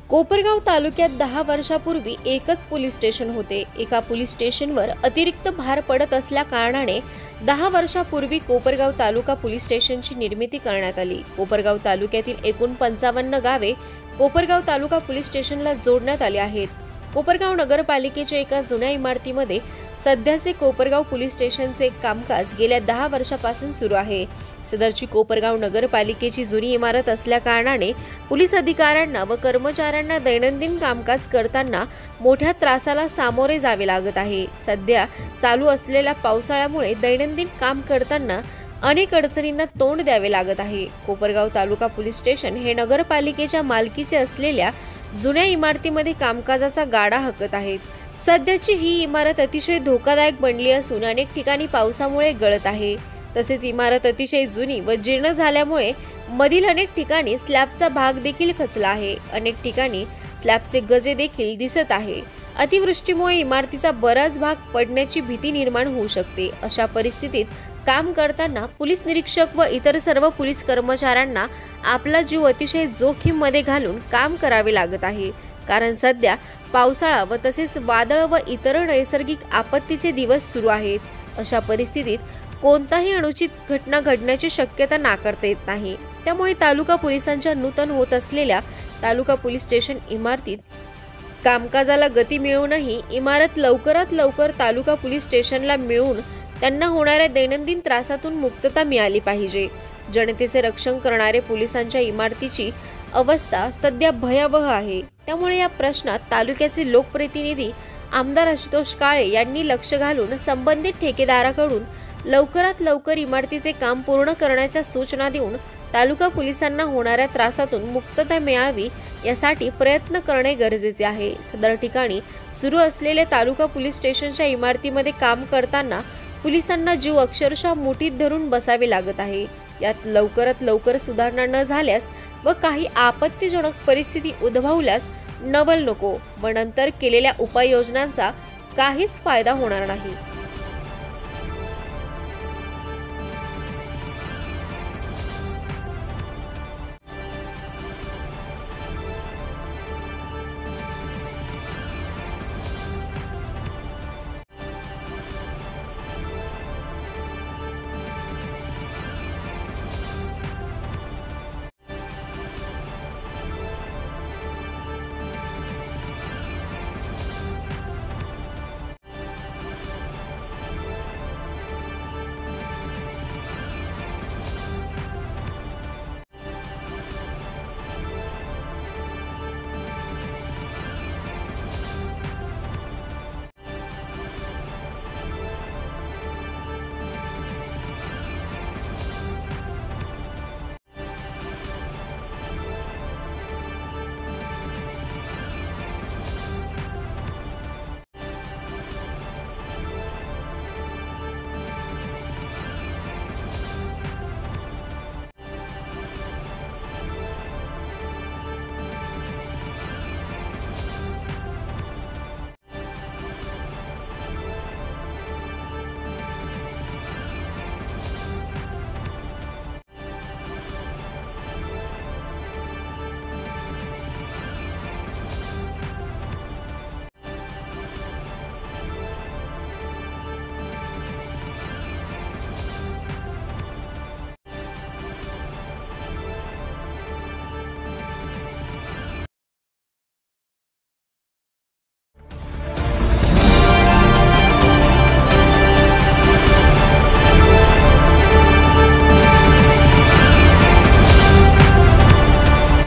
कोपरगाव तालुक्यात 10 वर्षापूर्वी एकच पोलीस स्टेशन होते। एका पोलीस स्टेशनवर अतिरिक्त भार पडत असल्या कारणाने 10 वर्षापूर्वी कोपरगाव तालुका पोलीस स्टेशनची निर्मिती करण्यात आली। कोपरगाव तालुक्यातील एकूण 55 गावे कोपरगाव तालुका पोलीस स्टेशनला जोडण्यात आली आहेत। कोपरगाव नगरपालिकेच्या एका जुन्या इमारतीमध्ये सध्याचे कोपरगाव पोलीस स्टेशनचे कामकाज गेल्या 10 वर्षापासून सुरू आहे। सदरची कोपरगाव नगरपालिकेची जुनी इमारत असल्या कारणाने पोलीस अधिकाऱ्यांना व कर्मचाऱ्यांना दैनंदिन कामकाज करताना मोठ्या त्रासाला सामोरे जावे लागत आहे। सध्या चालू असलेल्या पावसाळ्यामुळे दैनंदिन काम करताना अनेक अडचणींना तोंड द्यावे लागत आहे। कोपरगाव तालुका पोलीस स्टेशन हे नगरपालिकेच्या मालकीचे असलेल्या जुन्या इमारतीमध्ये कामकाजाचा गाडा हाकत आहेत। सध्याची ही इमारत अतिशय धोकादायक बनली असून अनेक ठिकाणी पावसामुळे गळत आहे। तसेच इमारत अतिशय जुनी व जीर्ण झाल्यामुळे मधील अनेक ठिकाणी स्लॅबचा भाग देखील खचला आहे। अनेक ठिकाणी स्लॅबचे गजे देखील दिसत आहे। अतिवृष्टीमुळे इमारतीचा बराच भाग पडण्याची भीती निर्माण होऊ शकते। अशा परिस्थितीत काम करताना पोलीस निरीक्षक व इतर सर्व पोलीस कर्मचाऱ्यांना आपला जीव अतिशय जोखीम मध्ये घालून काम करावे लागत आहे। कारण सध्या पावसाळा व तसेच वादळ व इतर नैसर्गिक आपत्तीचे दिवस सुरू आहेत। अशा परिस्थितीत कोणताही अनुचित घटना घडण्याची शक्यता नाकारता येत नाही। त्यामुळे तालुका पोलिसांच्या नूतन होत असलेल्या तालुका पोलीस स्टेशन इमारतीत कामकाजाला गती मिळूनही इमारत लवकरात लवकर तालुका पोलीस स्टेशनला मिळून त्यांना होणाऱ्या दैनंदिन त्रासातून मुक्तता मिळाली पाहिजे। जनतेचे रक्षण करणारे पोलिसांच्या इमारतीची अवस्था सध्या भयावह आहे। त्यामुळे या प्रश्नात तालुक्याचे लोकप्रतिनिधी आमदार आशुतोष काळे यांनी लक्ष घालून संबंधित ठेकेदाराकडून लवकरात लवकर इमारतीचे काम पूर्ण करण्याच्या सूचना देऊन तालुका पोलिसांना होणाऱ्या त्रासातून मुक्तता मिळावी यासाठी प्रयत्न करणे गरजेचे आहे। सदर ठिकाणी सुरू असलेले तालुका पोलीस स्टेशनच्या इमारतीमध्ये काम करताना पोलिसांना जीव अक्षरशः मुठीत धरून बसावे लागत आहे। यात लवकरात लवकर सुधारणा न झाल्यास व काही आपत्तीजनक परिस्थिती उद्भवल्यास नवल नको व नंतर केलेल्या उपाययोजनांचा काहीच फायदा होणार नाही।